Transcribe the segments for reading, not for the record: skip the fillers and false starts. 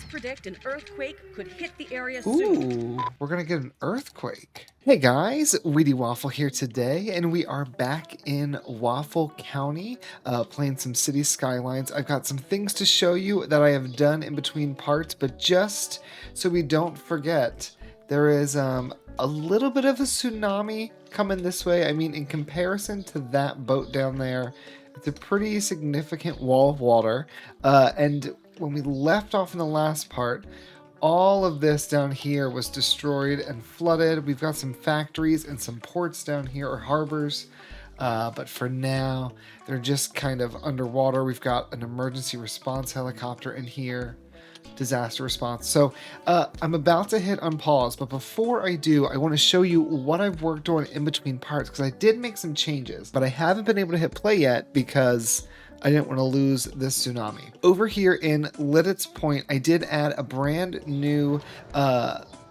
predict an earthquake could hit the area soon. Ooh, we're gonna get an earthquake. Hey guys, Wheatywaffle here today, and we are back in Waffle County, playing some city skylines. I've got some things to show you that I have done in between parts, but just so we don't forget, there is a little bit of a tsunami coming this way. I mean, in comparison to that boat down there, it's a pretty significant wall of water, and when we left off in the last part, all of this down here was destroyed and flooded. We've got some factories and some ports down here, or harbors, but for now they're just kind of underwater. We've got an emergency response helicopter in here, disaster response. So I'm about to hit unpause, but before I do, I want to show you what I've worked on in between parts, because I did make some changes, but I haven't been able to hit play yet because I didn't want to lose this tsunami. Over here in Liddit's Point, I did add a brand new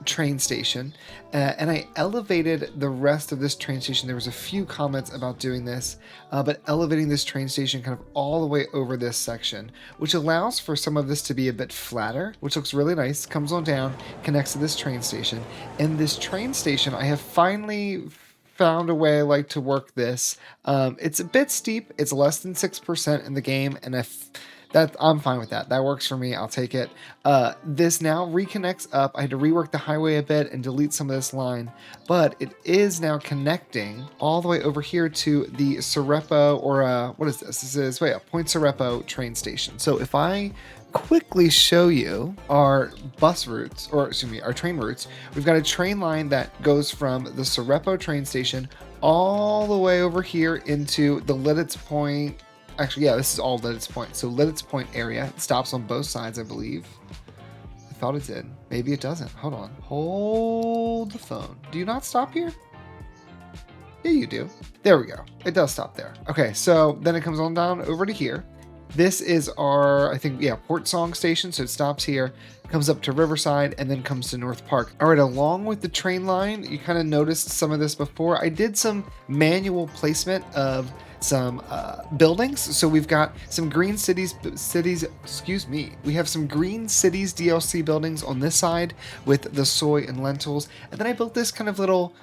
train station, and I elevated the rest of this train station. There was a few comments about doing this, but elevating this train station kind of all the way over this section, which allows for some of this to be a bit flatter, which looks really nice. Comes on down, connects to this train station, and this train station, I have finally found a way I like to work this. It's a bit steep. It's less than 6% in the game, and I'm fine with that. That works for me. I'll take it. This now reconnects up. I had to rework the highway a bit and delete some of this line, but it is now connecting all the way over here to the Cerepo, or what is this? This is Point Cerepo train station. So if I quickly show you our bus routes, or excuse me, our train routes, we've got a train line that goes from the Cerepo train station all the way over here into the Liddit's Point. Actually, yeah, this is all Liddit's Point. So Liddit's Point area. It stops on both sides, I believe. I thought it did. Maybe it doesn't. Hold on. Hold the phone. Do you not stop here? Yeah, you do. There we go. It does stop there. Okay, so then it comes on down over to here. This is our, I think, Port Song station. So it stops here, comes up to Riverside, and then comes to North Park. All right, along with the train line, you kind of noticed some of this before. I did some manual placement of some buildings. So we've got some Green Cities, excuse me. We have some Green Cities DLC buildings on this side with the soy and lentils. And then I built this kind of little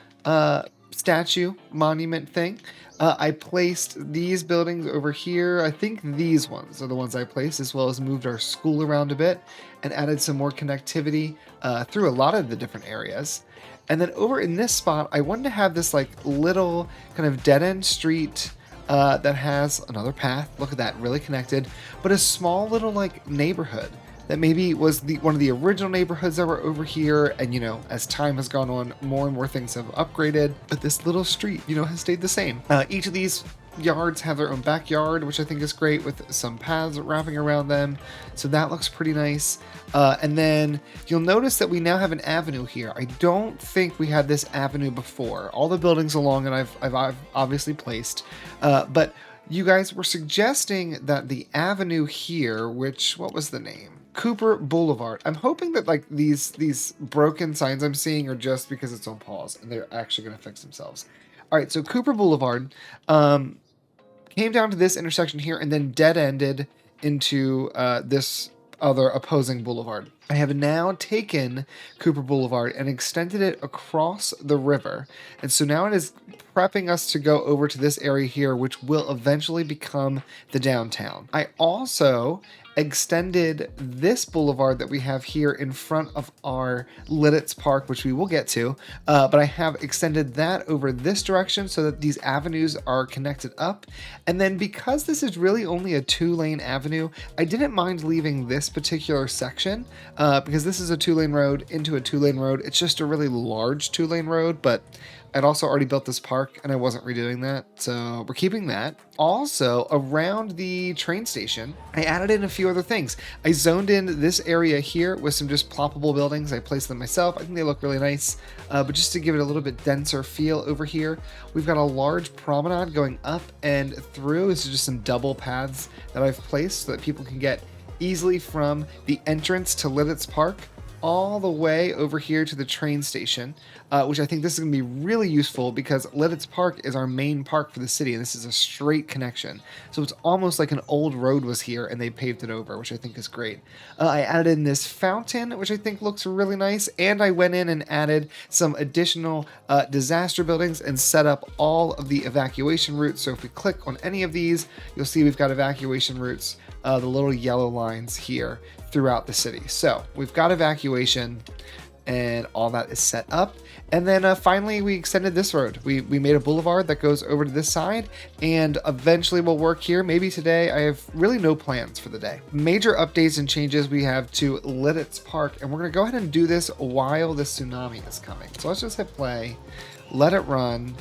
statue monument thing. I placed these buildings over here. I think these ones are the ones I placed, as well as moved our school around a bit and added some more connectivity through a lot of the different areas. And then over in this spot, I wanted to have this like little kind of dead-end street that has another path. Look at that, really connected, but a small little like neighborhood that maybe was one of the original neighborhoods that were over here, and as time has gone on, more and more things have upgraded, but this little street has stayed the same. Each of these yards have their own backyard, which I think is great, with some paths wrapping around them, so that looks pretty nice. And then you'll notice that we now have an avenue here. I don't think we had this avenue before. All the buildings along it I've obviously placed, but you guys were suggesting that the avenue here, what was the name? Cooper Boulevard. I'm hoping that like these broken signs I'm seeing are just because it's on pause and they're actually going to fix themselves. All right, so Cooper Boulevard came down to this intersection here and then dead-ended into this other opposing boulevard. I have now taken Cooper Boulevard and extended it across the river, and so now it is prepping us to go over to this area here, which will eventually become the downtown. I also extended this boulevard that we have here in front of our Liddit's Park, which we will get to, but I have extended that over this direction so that these avenues are connected up. And then because this is really only a 2-lane avenue, I didn't mind leaving this particular section because this is a 2-lane road into a 2-lane road. It's just a really large 2-lane road, but I'd also already built this park and I wasn't redoing that, so we're keeping that. Also, around the train station, I added in a few other things. I zoned in this area here with some just ploppable buildings. I placed them myself. I think they look really nice, but just to give it a little bit denser feel over here, we've got a large promenade going up and through. This is just some double paths that I've placed so that people can get easily from the entrance to Liddit's Park all the way over here to the train station, which I think this is going to be really useful because Lidditz Park is our main park for the city, and this is a straight connection. So it's almost like an old road was here and they paved it over, which I think is great. I added in this fountain, which I think looks really nice, and I went in and added some additional disaster buildings and set up all of the evacuation routes. So if we click on any of these, you'll see we've got evacuation routes, the little yellow lines here throughout the city. So we've got evacuation and all that is set up. And then finally we extended this road. We made a boulevard that goes over to this side, and eventually we'll work here. Maybe today. I have really no plans for the day. Major updates and changes we have to Lidditz Park, and we're gonna go ahead and do this while the tsunami is coming. So let's just hit play, let it run,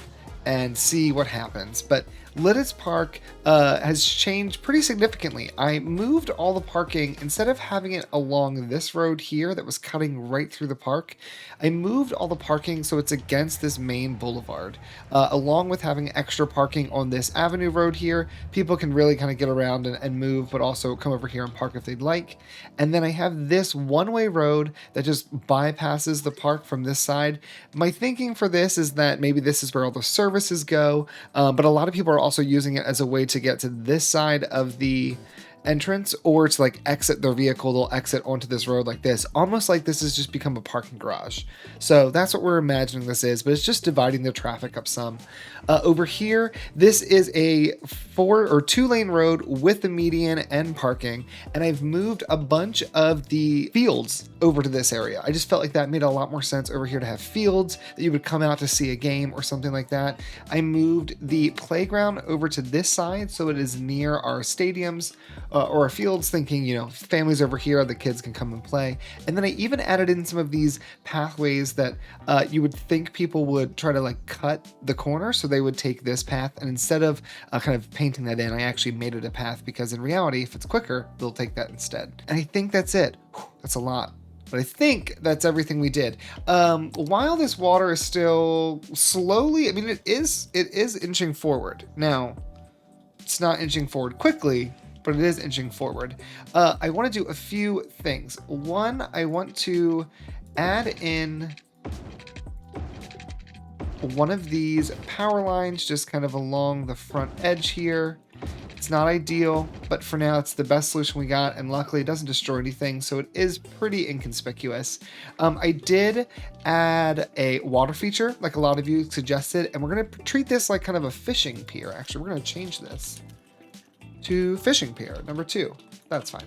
and see what happens. But Lidditz Park has changed pretty significantly. I moved all the parking, instead of having it along this road here that was cutting right through the park, I moved all the parking so it's against this main boulevard. Along with having extra parking on this avenue road here, people can really kind of get around and move, but also come over here and park if they'd like. And then I have this one-way road that just bypasses the park from this side. My thinking for this is that maybe this is where all the services go, but a lot of people are also using it as a way to get to this side of the entrance, or to like exit their vehicle. They'll exit onto this road like this, almost like this has just become a parking garage. So that's what we're imagining this is, but it's just dividing the traffic up some. Over here, this is a 2-lane road with the median and parking, and I've moved a bunch of the fields over to this area. I just felt like that made a lot more sense over here to have fields that you would come out to see a game or something like that. I moved the playground over to this side so it is near our stadiums or our fields, thinking, you know, families over here, the kids can come and play. And then I even added in some of these pathways that you would think people would try to like cut the corner, so they would take this path, and instead of kind of painting that in, I actually made it a path, because in reality, if it's quicker, they'll take that instead. And I think that's it. Whew, that's a lot. But I think that's everything we did. While this water is still slowly, I mean, it is inching forward. Now, it's not inching forward quickly, but it is inching forward. I want to do a few things. One, I want to add in one of these power lines just kind of along the front edge here. It's not ideal, but for now it's the best solution we got, and luckily it doesn't destroy anything, so it is pretty inconspicuous. I did add a water feature, like a lot of you suggested, and we're going to treat this like kind of a fishing pier. Actually, we're going to change this to fishing pier number 2. That's fine.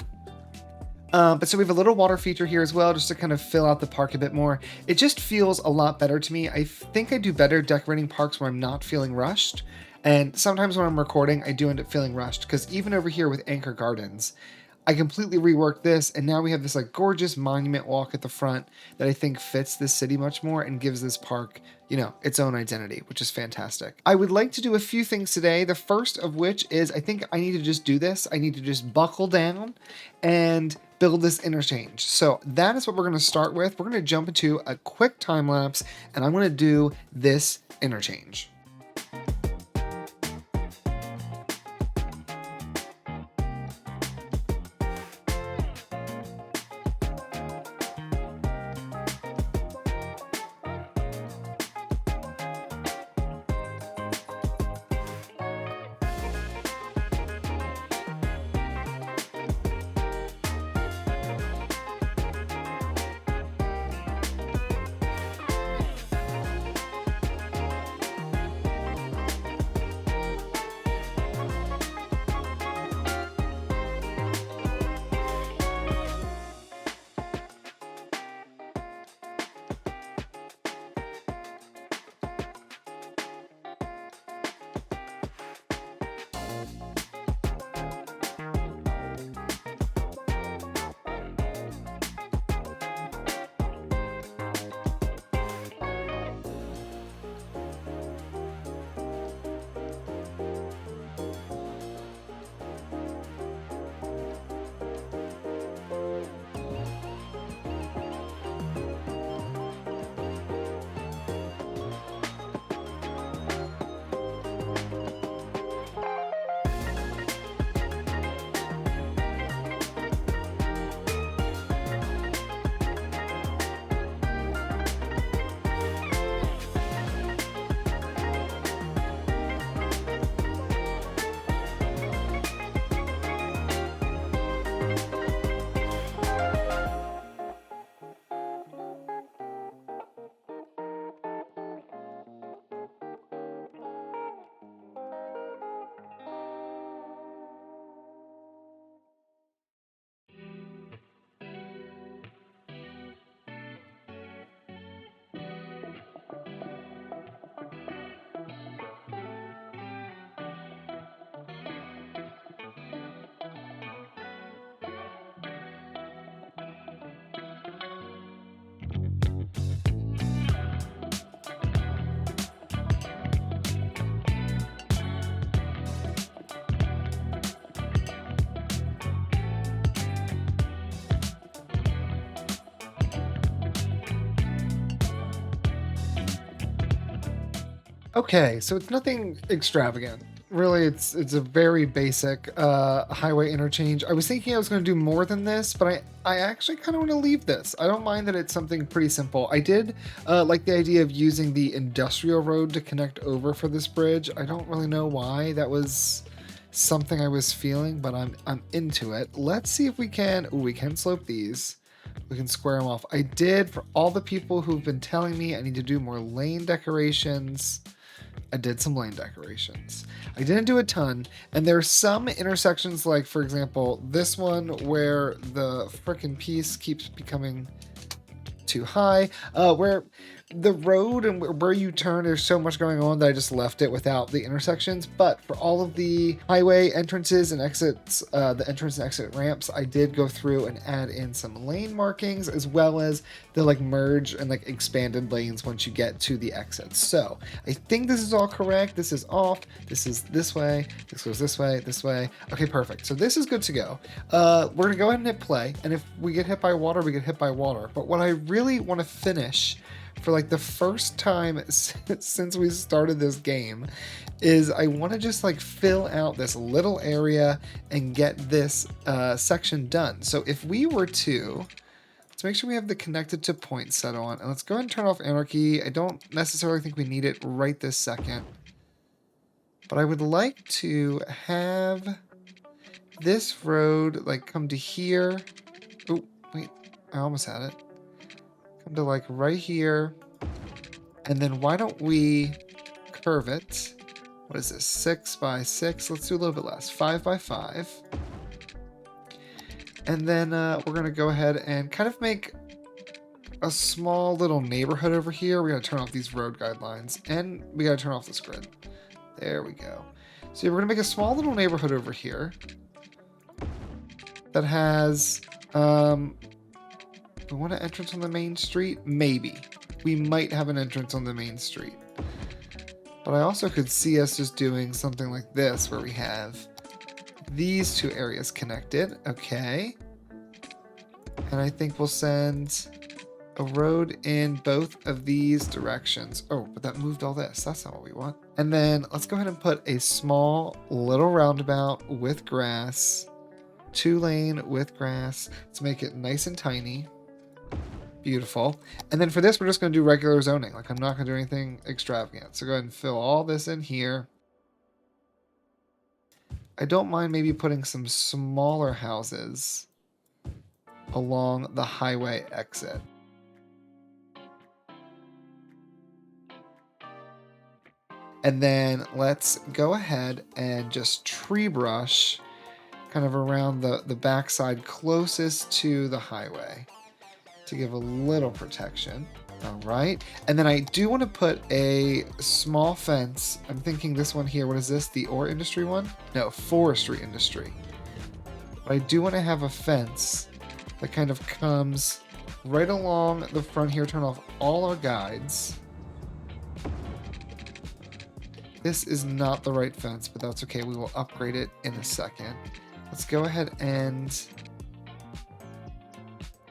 But so we have a little water feature here as well, just to kind of fill out the park a bit more. It just feels a lot better to me. I think I do better decorating parks when I'm not feeling rushed. And sometimes when I'm recording, I do end up feeling rushed, because even over here with Anchor Gardens, I completely reworked this, and now we have this like gorgeous monument walk at the front that I think fits this city much more and gives this park, you know, its own identity, which is fantastic. I would like to do a few things today. The first of which is I think I need to just do this. I need to just buckle down and build this interchange. So that is what we're going to start with. We're going to jump into a quick time lapse, and I'm going to do this interchange. Okay, so it's nothing extravagant. Really, it's a very basic highway interchange. I was thinking I was going to do more than this, but I actually kind of want to leave this. I don't mind that it's something pretty simple. I did like the idea of using the industrial road to connect over for this bridge. I don't really know why. That was something I was feeling, but I'm into it. Let's see if we can. Ooh, we can slope these. We can square them off. I did, for all the people who've been telling me I need to do more lane decorations, I did some lane decorations. I didn't do a ton, and there are some intersections, like for example this one where the frickin' piece keeps becoming too high, where the road and where you turn, there's so much going on that I just left it without the intersections. But for all of the highway entrances and exits, the entrance and exit ramps, I did go through and add in some lane markings, as well as the like merge and like expanded lanes once you get to the exits. So I think this is all correct. This is off. This is this way. This goes this way, this way. Okay, perfect. So this is good to go. We're gonna go ahead and hit play. And if we get hit by water, we get hit by water. But what I really want to finish for like the first time since we started this game is I want to just like fill out this little area and get this section done. So if we were to, let's make sure we have the connected to point set on, and let's go ahead and turn off anarchy. I don't necessarily think we need it right this second, but I would like to have this road like come to here. Oh wait, I almost had it. Come to like right here, and then why don't we curve it? What is this, 6 by 6? Let's do a little bit less, 5 by 5. And then we're gonna go ahead and kind of make a small little neighborhood over here. We're gonna turn off these road guidelines, and we gotta turn off this grid. There we go. So we're gonna make a small little neighborhood over here that has we want an entrance on the main street? Maybe. We might have an entrance on the main street. But I also could see us just doing something like this, where we have these two areas connected. Okay. And I think we'll send a road in both of these directions. Oh, but that moved all this. That's not what we want. And then let's go ahead and put a small little roundabout with grass. 2-lane with grass. Let's make it nice and tiny. Beautiful. And then for this, we're just going to do regular zoning. Like, I'm not going to do anything extravagant. So go ahead and fill all this in here. I don't mind maybe putting some smaller houses along the highway exit. And then let's go ahead and just tree brush kind of around the backside closest to the highway to give a little protection. All right. And then I do want to put a small fence. I'm thinking this one here. What is this? The ore industry one? No, forestry industry. But I do want to have a fence that kind of comes right along the front here. Turn off all our guides. This is not the right fence, but that's okay. We will upgrade it in a second. Let's go ahead and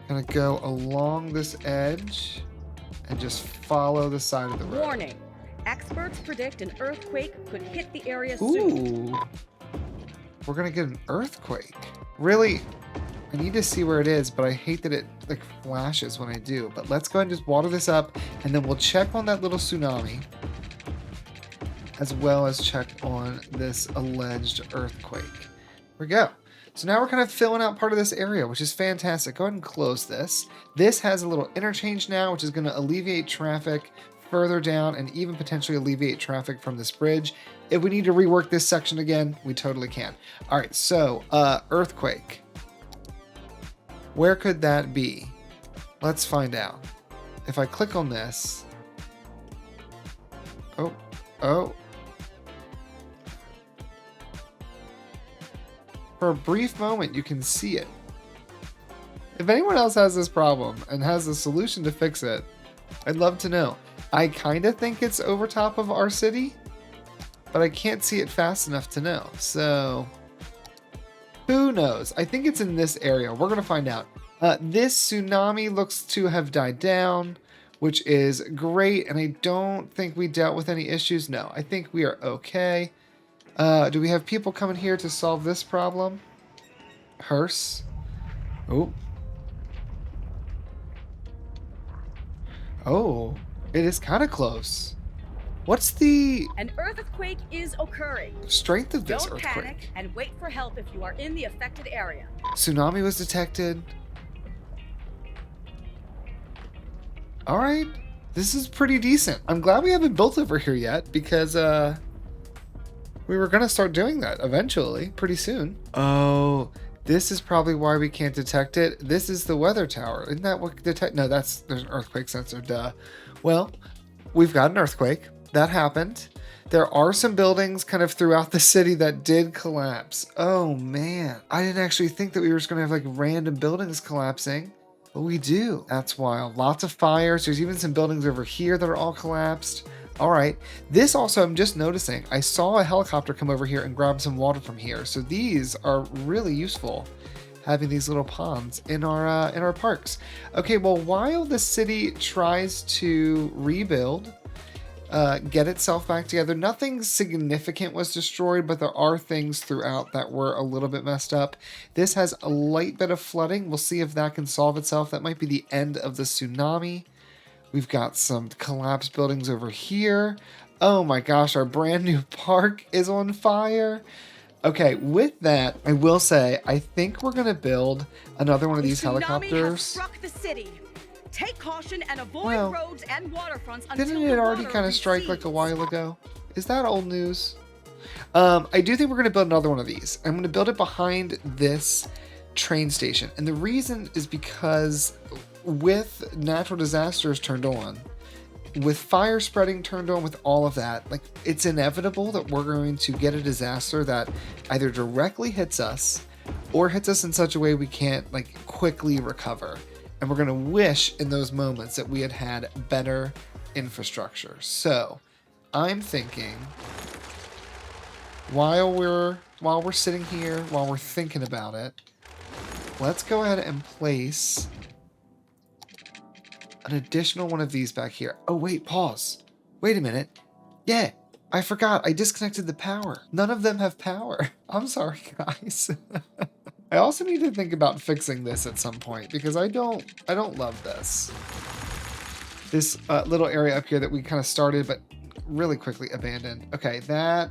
gonna go along this edge and just follow the side of the road. Warning. Experts predict an earthquake could hit the area soon. Ooh. We're gonna get an earthquake. Really, I need to see where it is, but I hate that it like flashes when I do. But let's go ahead and just water this up, and then we'll check on that little tsunami, as well as check on this alleged earthquake. Here we go. So now we're kind of filling out part of this area, which is fantastic. Go ahead and close this. This has a little interchange now, which is going to alleviate traffic further down and even potentially alleviate traffic from this bridge. If we need to rework this section again, we totally can. All right, so earthquake. Where could that be? Let's find out. If I click on this. Oh. For a brief moment, you can see it. If anyone else has this problem and has a solution to fix it, I'd love to know. I kind of think it's over top of our city, but I can't see it fast enough to know. So, who knows? I think it's in this area. We're going to find out. This tsunami looks to have died down. which is great. And I don't think we dealt with any issues. No, I think we are okay. Do we have people coming here to solve this problem? Hearse. Oh. Oh, it is kind of close. What's the An earthquake is occurring. strength of this Don't earthquake? panic and wait for help if you are in the affected area. Tsunami was detected. All right. This is pretty decent. I'm glad we haven't built over here yet because we were going to start doing that eventually, pretty soon. Oh, this is probably why we can't detect it. This is the weather tower. Isn't that what detect? No, there's an earthquake sensor. Duh. Well, we've got an earthquake. That happened. There are some buildings kind of throughout the city that did collapse. Oh man, I didn't actually think that we were just gonna have like random buildings collapsing, but we do. That's wild. Lots of fires. There's even some buildings over here that are all collapsed. All right. This also, I'm just noticing, I saw a helicopter come over here and grab some water from here. So these are really useful, having these little ponds in our parks. Okay, well, while the city tries to rebuild, get itself back together. Nothing significant was destroyed, but there are things throughout that were a little bit messed up. This has a light bit of flooding. We'll see if that can solve itself. That might be the end of the tsunami. We've got some collapsed buildings over here. Oh my gosh, our brand new park is on fire. Okay, with that, I will say, I think we're going to build another one of these helicopters. Tsunami has struck the city. Take caution and avoid roads and waterfronts until didn't it already kind of strike like a while ago? Is that old news? I do think we're going to build another one of these. I'm going to build it behind this train station. And the reason is because with natural disasters turned on, with fire spreading turned on, with all of that, like it's inevitable that we're going to get a disaster that either directly hits us or hits us in such a way we can't like quickly recover. And we're going to wish in those moments that we had had better infrastructure. So I'm thinking while we're sitting here, while we're thinking about it, let's go ahead and place an additional one of these back here. Oh, wait, pause. Wait a minute. Yeah, I forgot. I disconnected the power. None of them have power. I'm sorry, guys. I also need to think about fixing this at some point because I don't love this. This little area up here that we kind of started but really quickly abandoned. Okay, that's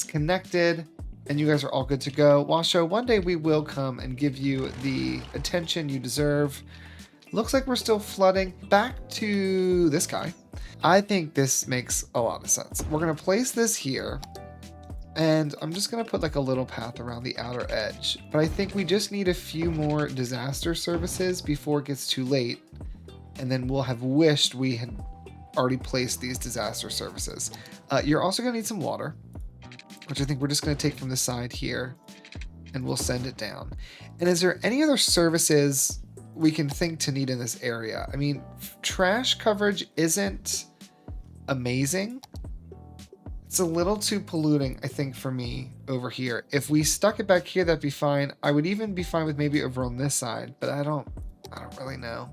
connected and you guys are all good to go. Washo, one day we will come and give you the attention you deserve. Looks like we're still flooding. Back to this guy. I think this makes a lot of sense. We're going to place this here. And I'm just going to put like a little path around the outer edge. But I think we just need a few more disaster services before it gets too late. And then we'll have wished we had already placed these disaster services. You're also going to need some water, which I think we're just going to take from the side here. And we'll send it down. And is there any other services we can think to need in this area? I mean, trash coverage isn't amazing. It's a little too polluting, I think, for me over here. If we stuck it back here, that'd be fine. I would even be fine with maybe over on this side, but I don't really know.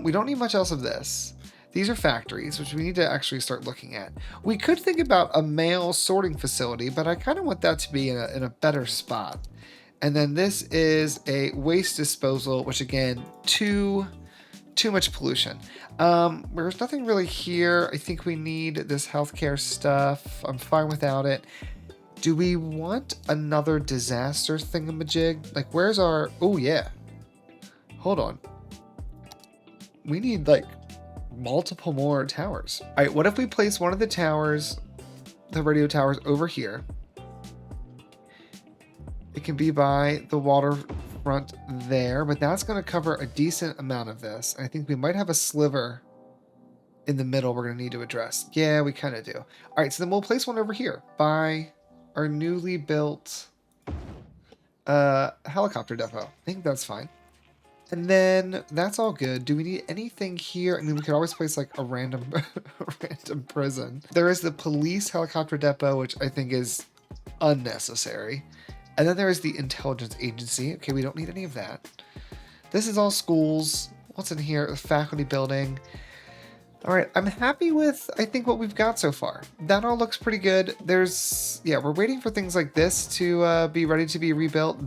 We don't need much else of this. These are factories, which we need to actually start looking at. We could think about a mail sorting facility, but I kind of want that to be in a better spot. And then this is a waste disposal, which again, too much pollution. There's nothing really here. I think we need this healthcare stuff. I'm fine without it. Do we want another disaster thingamajig? Like, where's our... Oh, yeah. Hold on. We need, like, multiple more towers. All right, what if we place one of the towers, the radio towers, over here? It can be by the waterfront there, but that's going to cover a decent amount of this. I think we might have a sliver in the middle we're going to need to address. Yeah, we kind of do. All right, so then we'll place one over here by our newly built helicopter depot. I think that's fine. And then that's all good. Do we need anything here? I mean, we could always place like a random prison. There is the police helicopter depot, which I think is unnecessary. And then there is the intelligence agency. Okay, we don't need any of that. This is all schools. What's in here? The faculty building. All right, I'm happy with, I think, what we've got so far. That all looks pretty good. Yeah, we're waiting for things like this to be ready to be rebuilt.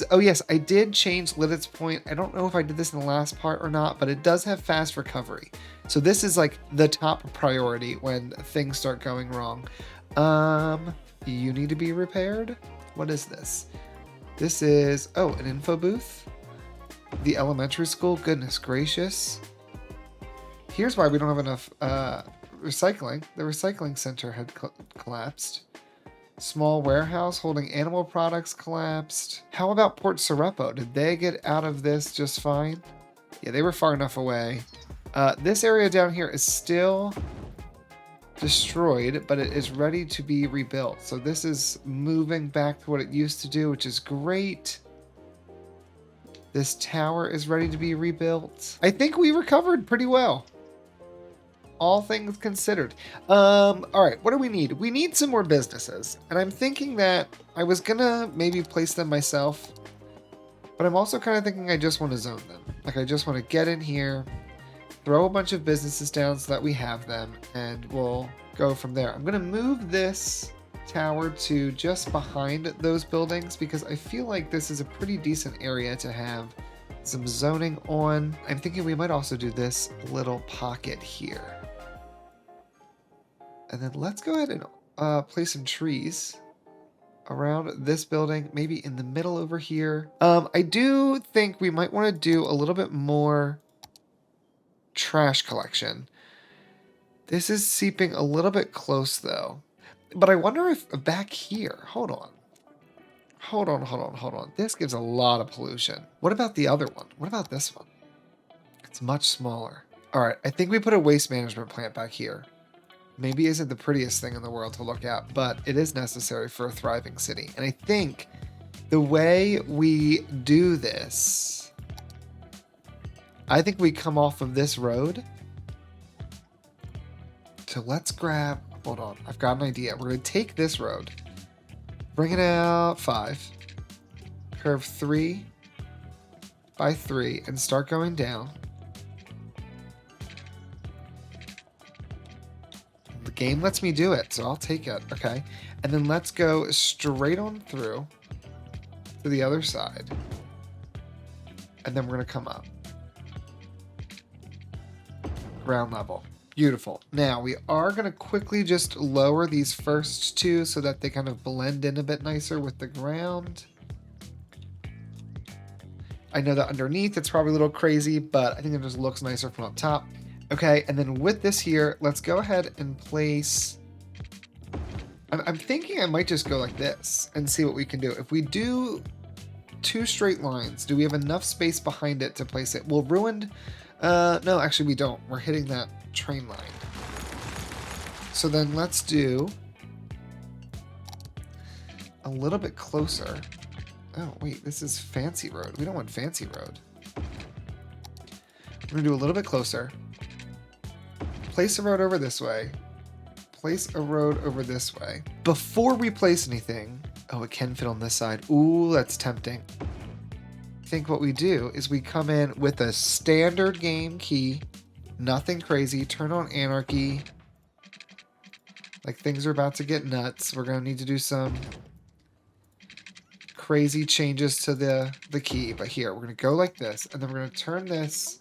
Oh yes, I did change Liddit's Point. I don't know if I did this in the last part or not, but it does have fast recovery. So this is like the top priority when things start going wrong. You need to be repaired? What is this? This is, oh, an info booth? The elementary school? Goodness gracious. Here's why we don't have enough recycling. The recycling center had collapsed. Small warehouse holding animal products collapsed. How about Port Sarepo? Did they get out of this just fine? Yeah, they were far enough away. This area down here is still destroyed, but it is ready to be rebuilt. So this is moving back to what it used to do, which is great. This tower is ready to be rebuilt. I think we recovered pretty well. All things considered. All right, what do we need? We need some more businesses. And I'm thinking that I was gonna maybe place them myself, but I'm also kind of thinking I just want to zone them. Like I just want to get in here, throw a bunch of businesses down so that we have them, and we'll go from there. I'm gonna move this tower to just behind those buildings because I feel like this is a pretty decent area to have some zoning on. I'm thinking we might also do this little pocket here. And then let's go ahead and place some trees around this building, maybe in the middle over here. I do think we might want to do a little bit more trash collection. This is seeping a little bit close though. But I wonder if back here, hold on. This gives a lot of pollution. What about the other one? What about this one? It's much smaller. All right, I think we put a waste management plant back here. Maybe isn't the prettiest thing in the world to look at, but it is necessary for a thriving city. And I think the way we do this, I think we come off of this road. So let's grab, hold on, I've got an idea. We're going to take this road, bring it out 5, curve 3 by 3, and start going down. The game lets me do it, so I'll take it, okay? And then let's go straight on through to the other side. And then we're going to come up. Ground level. Beautiful. Now, we are going to quickly just lower these first two so that they kind of blend in a bit nicer with the ground. I know that underneath it's probably a little crazy, but I think it just looks nicer from up top. Okay, and then with this here, let's go ahead and place... I'm thinking I might just go like this and see what we can do. If we do 2 straight lines, do we have enough space behind it to place it? Well, ruined... no, actually we don't. We're hitting that train line. So then let's do a little bit closer. Oh, wait, this is Fancy Road. We don't want Fancy Road. We're going to do a little bit closer. Place a road over this way. Place a road over this way. Before we place anything... Oh, it can fit on this side. Ooh, that's tempting. I think what we do is we come in with a standard game key. Nothing crazy. Turn on anarchy. Like things are about to get nuts. We're going to need to do some crazy changes to the key. But here, we're going to go like this. And then we're going to turn this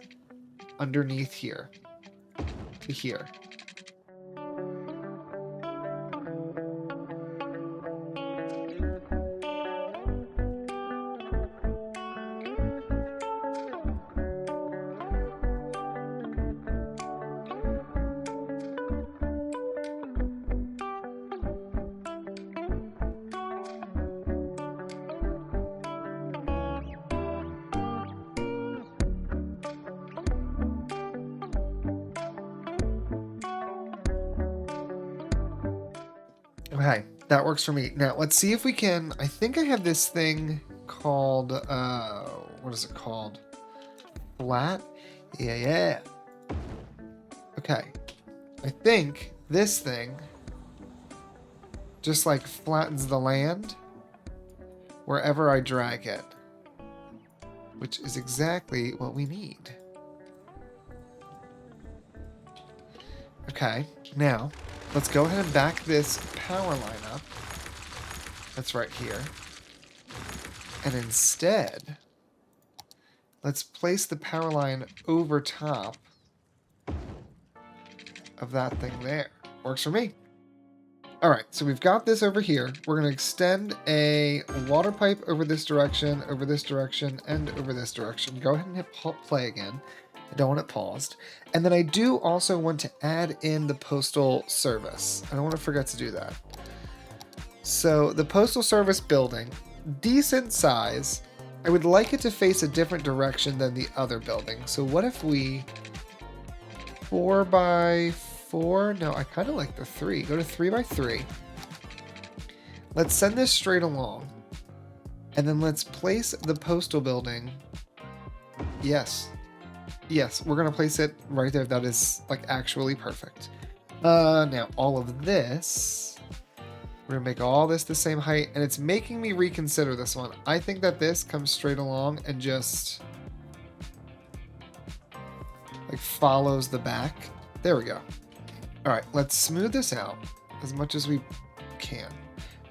underneath here to here. Okay, that works for me. Now, let's see if we can... I think I have this thing called... what is it called? Flat? Yeah. Okay. I think this thing just, like, flattens the land wherever I drag it. Which is exactly what we need. Okay, now let's go ahead and back this power line up. That's right here. And instead, let's place the power line over top of that thing there. Works for me. All right, so we've got this over here. We're going to extend a water pipe over this direction, and over this direction. Go ahead and hit play again. I don't want it paused. And then I do also want to add in the postal service. I don't want to forget to do that. So the postal service building, decent size. I would like it to face a different direction than the other building. So what if we 4x4? No, I kind of like the 3. Go to 3x3. Let's send this straight along. And then let's place the postal building. Yes. Yes, we're going to place it right there. That is like actually perfect. Now all of this, we're going to make all this the same height, and it's making me reconsider this one. I think that this comes straight along and just like follows the back. There we go. All right, let's smooth this out as much as we can.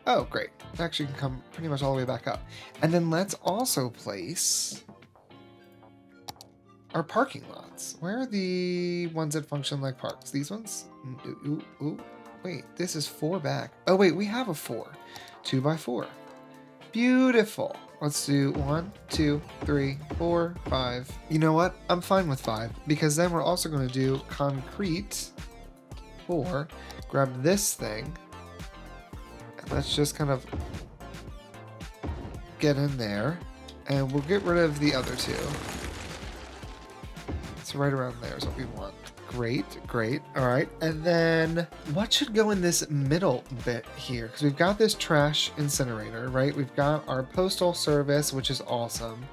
Oh, great. It actually can come pretty much all the way back up. And then let's also place our parking lots. Where are the ones that function like parks? These ones? Ooh. Wait, this is 4 back. Oh, wait, we have a 4. 2x4. Beautiful. Let's do 1, 2, 3, 4, 5. You know what? I'm fine with 5, because then we're also going to do concrete 4. Grab this thing. And let's just kind of get in there. And we'll get rid of the other 2. So right around there is what we want. Great. All right. And then what should go in this middle bit here? Because we've got this trash incinerator, right? We've got our postal service, which is awesome.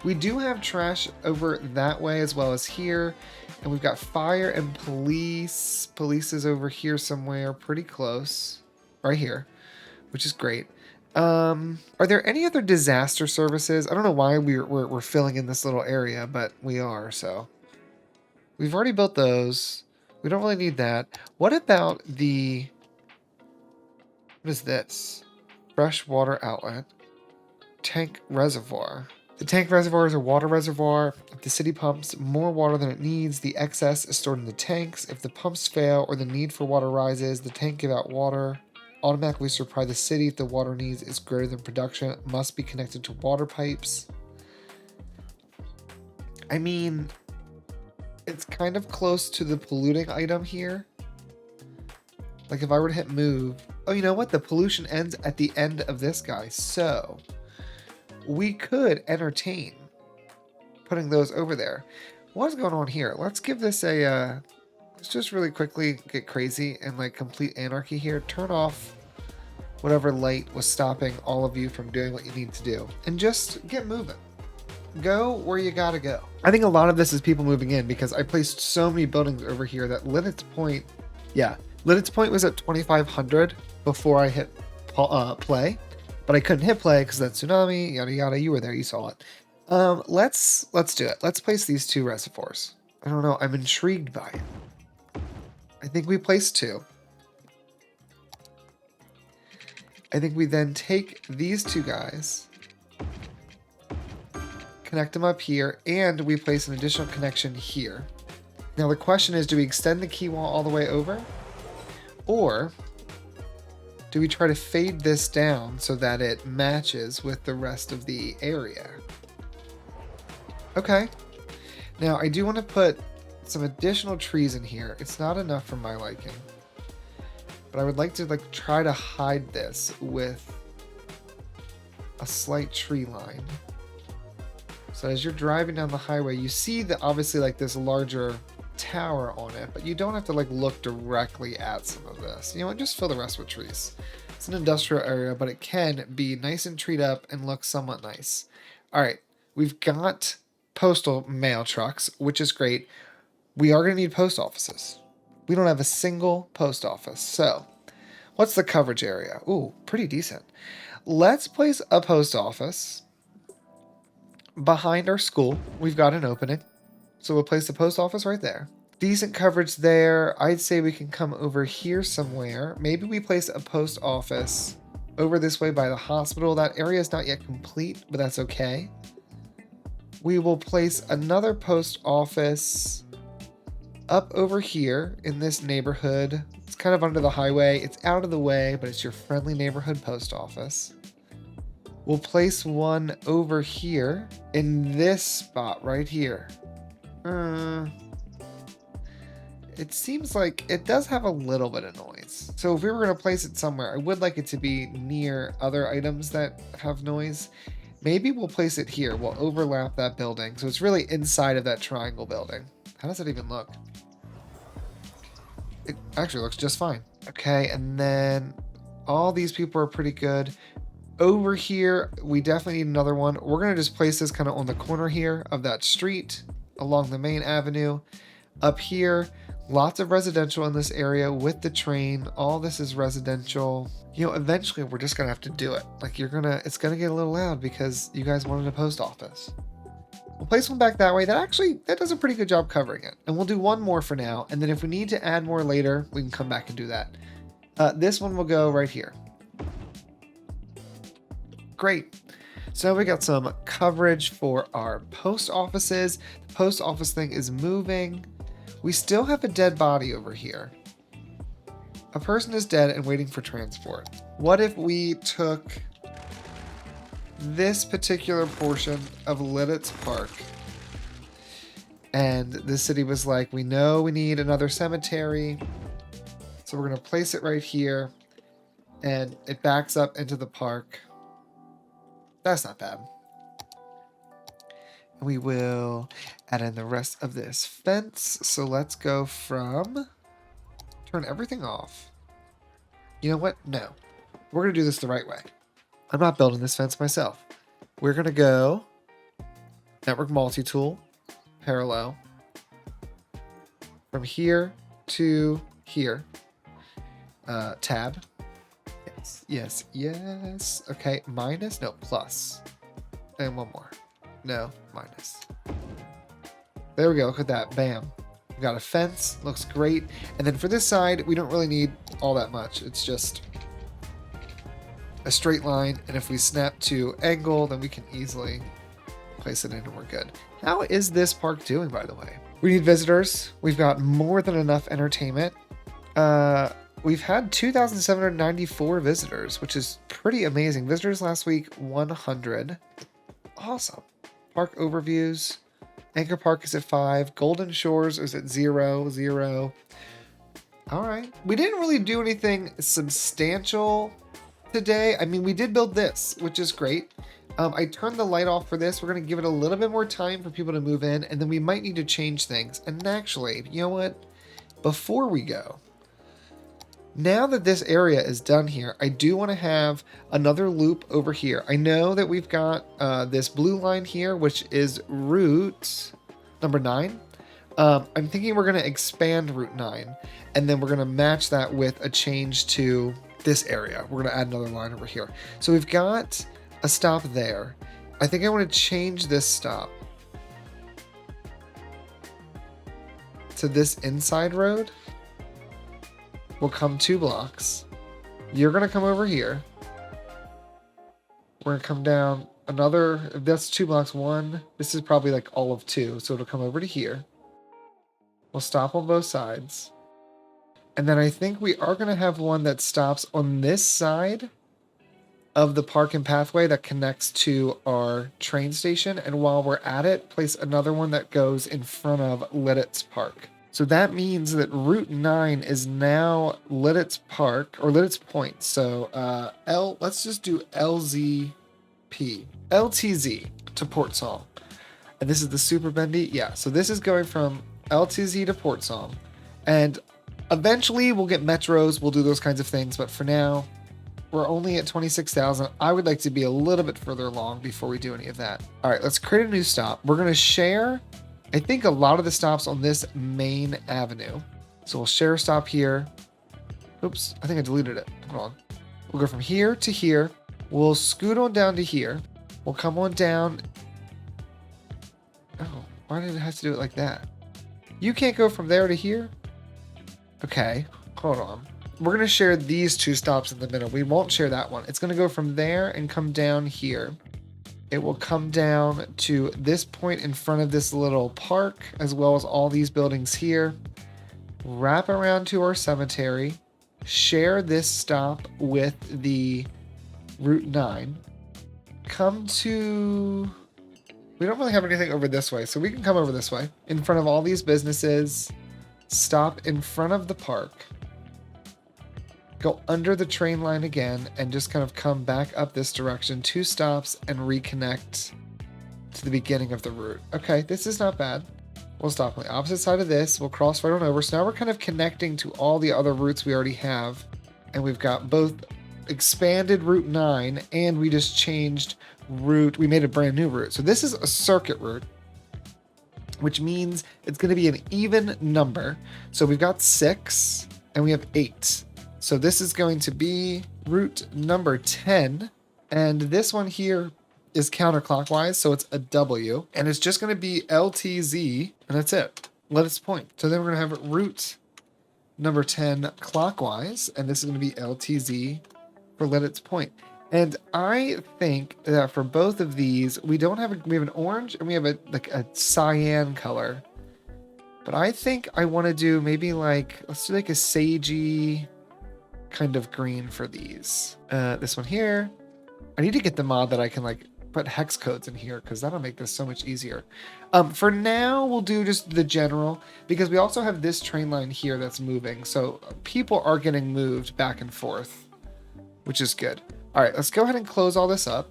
We do have trash over that way as well as here. And we've got fire and police. Police is over here somewhere, pretty close. Right here, which is great. Are there any other disaster services? I don't know why we're filling in this little area, but we are, so. We've already built those. We don't really need that. What about the... What is this? Freshwater outlet. Tank reservoir. The tank reservoir is a water reservoir. If the city pumps more water than it needs, the excess is stored in the tanks. If the pumps fail or the need for water rises, the tank give out water. Automatically supply the city if the water needs is greater than production. It must be connected to water pipes. I mean... It's kind of close to the polluting item here. Like if I were to hit move. Oh, you know what? The pollution ends at the end of this guy. So we could entertain putting those over there. What's going on here? Let's give this a, let's just really quickly get crazy and like complete anarchy here. Turn off whatever light was stopping all of you from doing what you need to do. And just get moving. Go where you gotta go. I think a lot of this is people moving in because I placed so many buildings over here that Liddit's Point, Liddit's Point was at 2,500 before I hit play, but I couldn't hit play because that tsunami, yada yada. You were there, you saw it. Let's do it. Let's place these 2 reservoirs. I don't know. I'm intrigued by it. I think we place 2. I think we then take these 2 guys. Connect them up here, and we place an additional connection here. Now the question is, do we extend the key wall all the way over? Or do we try to fade this down so that it matches with the rest of the area? Okay. Now I do want to put some additional trees in here. It's not enough for my liking. But I would like to try to hide this with a slight tree line. So as you're driving down the highway, you see that obviously this larger tower on it, but you don't have to look directly at some of this. You know what, just fill the rest with trees. It's an industrial area, but it can be nice and treed up and look somewhat nice. All right, we've got postal mail trucks, which is great. We are going to need post offices. We don't have a single post office. So what's the coverage area? Ooh, pretty decent. Let's place a post office behind our school. We've got an opening. So we'll place the post office right there. Decent coverage there. I'd say we can come over here somewhere. Maybe we place a post office over this way by the hospital. That area is not yet complete, but that's okay. We will place another post office up over here in this neighborhood. It's kind of under the highway. It's out of the way, but it's your friendly neighborhood post office. We'll place one over here in this spot right here. It seems like it does have a little bit of noise. So if we were going to place it somewhere, I would like it to be near other items that have noise. Maybe we'll place it here. We'll overlap that building. So it's really inside of that triangle building. How does it even look? It actually looks just fine. Okay, and then all these people are pretty good. Over here, we definitely need another one. We're going to just place this kind of on the corner here of that street along the main avenue. Up here, lots of residential in this area with the train. All this is residential. You know, eventually we're just going to have to do it. Like it's going to get a little loud because you guys wanted a post office. We'll place one back that way. That does a pretty good job covering it. And we'll do one more for now. And then if we need to add more later, we can come back and do that. This one will go right here. Great. So we got some coverage for our post offices. The post office thing is moving. We still have a dead body over here. A person is dead and waiting for transport. What if we took this particular portion of Lidditz Park and the city was like, we know we need another cemetery. So we're going to place it right here and it backs up into the park. That's not bad. We will add in the rest of this fence. So let's go from turn everything off. You know what? No, we're going to do this the right way. I'm not building this fence myself. We're going to go network multi-tool, parallel, from here to here, tab. Yes, yes. Okay, minus, no, plus. And one more. No, minus. There we go, look at that, bam. We've got a fence, looks great. And then for this side, we don't really need all that much. It's just a straight line, and if we snap to angle, then we can easily place it in and we're good. How is this park doing, by the way? We need visitors. We've got more than enough entertainment. We've had 2,794 visitors, which is pretty amazing. Visitors last week, 100. Awesome. Park overviews. Anchor Park is at 5. Golden Shores is at 0, 0. All right. We didn't really do anything substantial today. I mean, we did build this, which is great. I turned the light off for this. We're going to give it a little bit more time for people to move in, and then we might need to change things. And actually, you know what? Before we go, now that this area is done here, I do want to have another loop over here. I know that we've got this blue line here, which is route number 9. I'm thinking we're going to expand route 9, and then we're going to match that with a change to this area. We're going to add another line over here. So we've got a stop there. I think I want to change this stop to this inside road. We'll come 2 blocks. You're going to come over here. We're going to come down another, if that's 2 blocks, 1. This is probably like all of 2. So it'll come over to here. We'll stop on both sides. And then I think we are going to have one that stops on this side of the park and pathway that connects to our train station. And while we're at it, place another one that goes in front of Lidditz Park. So that means that Route 9 is now Lidditz Park, or Lidditz Point. So let's just do LZP. LTZ to Port Saul. And this is the super bendy? Yeah, so this is going from LTZ to Port Saul. And eventually we'll get metros, we'll do those kinds of things. But for now, we're only at 26,000. I would like to be a little bit further along before we do any of that. All right, let's create a new stop. We're going to share, I think, a lot of the stops on this main avenue. So we'll share a stop here. Oops, I think I deleted it. Hold on. We'll go from here to here. We'll scoot on down to here. We'll come on down. Oh, why did it have to do it like that? You can't go from there to here? Okay, hold on. We're going to share these two stops in the middle. We won't share that one. It's going to go from there and come down here. It will come down to this point in front of this little park, as well as all these buildings here. Wrap around to our cemetery. Share this stop with the Route 9. Come to... We don't really have anything over this way, so we can come over this way. In front of all these businesses. Stop in front of the park. Go under the train line again and just kind of come back up this direction, 2 stops, and reconnect to the beginning of the route. Okay, this is not bad. We'll stop on the opposite side of this. We'll cross right on over. So now we're kind of connecting to all the other routes we already have. And we've got both expanded Route 9 and we just changed route. We made a brand new route. So this is a circuit route, which means it's going to be an even number. So we've got 6 and we have 8. So this is going to be route number 10. And this one here is counterclockwise, so it's a W. And it's just going to be LTZ, and that's it. Let us point. So then we're going to have route number 10 clockwise, and this is going to be LTZ for let its point. And I think that for both of these, we have an orange and we have a cyan color. But I think I want to do maybe let's do like a sagey kind of green for these. This one here. I need to get the mod that I can put hex codes in here because that'll make this so much easier. For now, we'll do just the general because we also have this train line here that's moving. So people are getting moved back and forth, which is good. All right, let's go ahead and close all this up.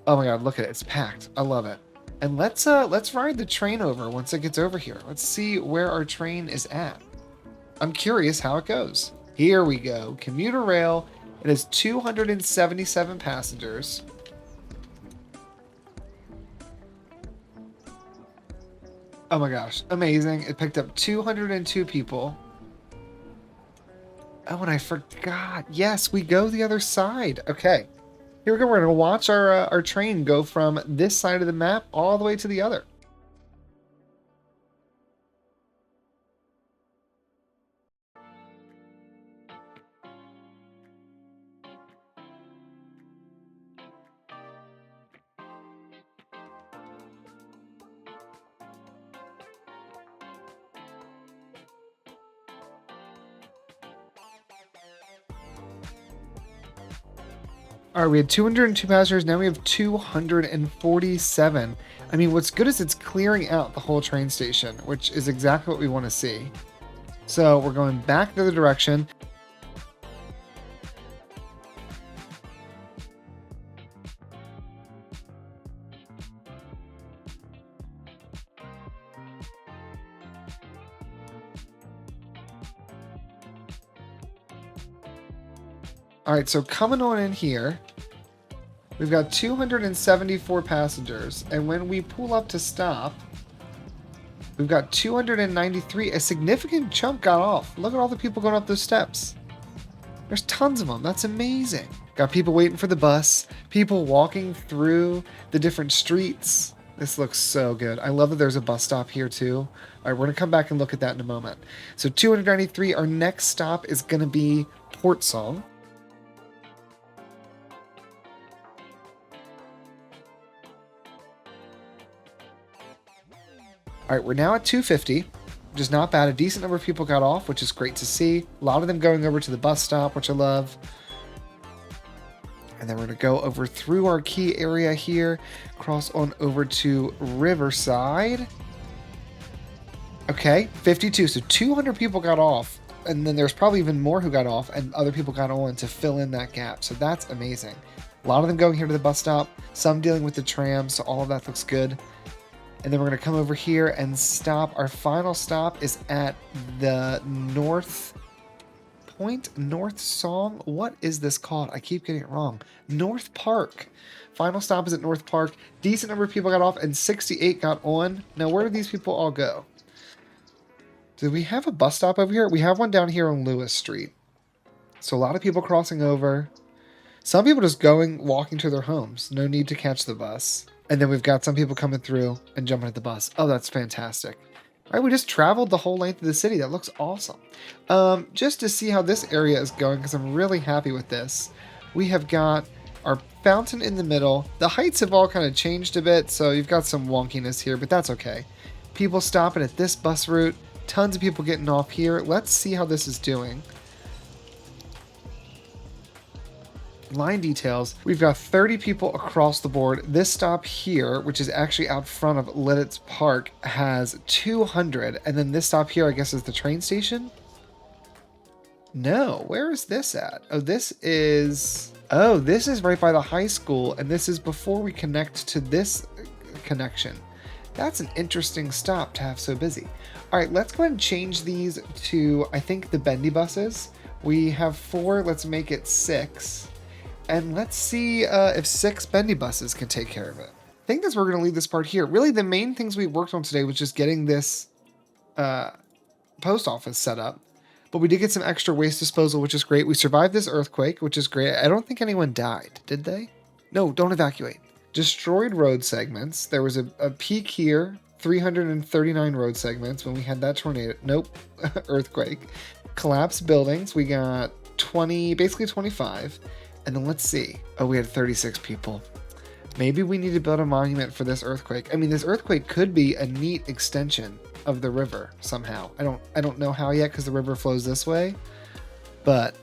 Oh my God, look at it. It's packed. I love it. And let's ride the train over once it gets over here. Let's see where our train is at. I'm curious how it goes. Here we go. Commuter rail. It has 277 passengers. Oh my gosh, amazing. It picked up 202 people. Oh, and I forgot. Yes, we go the other side. Okay. Here we go. We're going to watch our train go from this side of the map all the way to the other. All right, we had 202 passengers. Now we have 247. I mean, what's good is it's clearing out the whole train station, which is exactly what we want to see. So we're going back the other direction. All right, so coming on in here, we've got 274 passengers. And when we pull up to stop, we've got 293. A significant chunk got off. Look at all the people going up those steps. There's tons of them. That's amazing. Got people waiting for the bus, people walking through the different streets. This looks so good. I love that there's a bus stop here too. All right, we're going to come back and look at that in a moment. So 293, our next stop is going to be Port Song. All right, we're now at 250, which is not bad. A decent number of people got off, which is great to see. A lot of them going over to the bus stop, which I love. And then we're going to go over through our key area here, cross on over to Riverside. Okay, 52. So 200 people got off. And then there's probably even more who got off and other people got on to fill in that gap. So that's amazing. A lot of them going here to the bus stop, some dealing with the tram. So all of that looks good. And then we're going to come over here and stop. Our final stop is at the North Song. What is this called? I keep getting it wrong. North Park. Final stop is at North Park. Decent number of people got off and 68 got on. Now, where did these people all go? Do we have a bus stop over here? We have one down here on Lewis Street. So a lot of people crossing over. Some people just walking to their homes. No need to catch the bus. And then we've got some people coming through and jumping at the bus. Oh, that's fantastic. All right, we just traveled the whole length of the city. That looks awesome. Just to see how this area is going, because I'm really happy with this. We have got our fountain in the middle. The heights have all kind of changed a bit, so you've got some wonkiness here, but that's okay. People stopping at this bus route. Tons of people getting off here. Let's see how this is doing. Line details. We've got 30 people across the board. This stop here, which is actually out front of Lidditz Park, has 200. And then this stop here, I guess, is the train station? No, where is this at? Oh, this is right by the high school, and this is before we connect to this connection. That's an interesting stop to have so busy. All right, let's go ahead and change these to, I think, the bendy buses. We have 4, let's make it 6. And let's see if 6 bendy buses can take care of it. I think that's where we're going to leave this part here. Really, the main things we worked on today was just getting this post office set up. But we did get some extra waste disposal, which is great. We survived this earthquake, which is great. I don't think anyone died, did they? No, don't evacuate. Destroyed road segments. There was a peak here, 339 road segments when we had that tornado. Nope, earthquake. Collapsed buildings. We got 20, basically 25. And then let's see. Oh, we had 36 people. Maybe we need to build a monument for this earthquake. I mean, this earthquake could be a neat extension of the river somehow. I don't know how yet because the river flows this way, but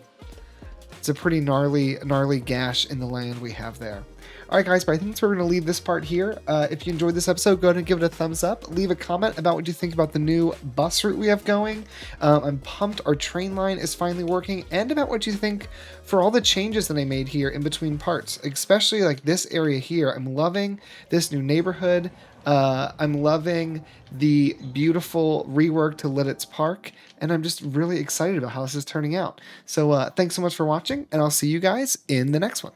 it's a pretty gnarly gash in the land we have there. All right, guys, but I think that's where we're going to leave this part here. If you enjoyed this episode, go ahead and give it a thumbs up. Leave a comment about what you think about the new bus route we have going. I'm pumped our train line is finally working, and about what you think for all the changes that I made here in between parts, especially like this area here. I'm loving this new neighborhood. I'm loving the beautiful rework to Lidditz Park, and I'm just really excited about how this is turning out. So thanks so much for watching, and I'll see you guys in the next one.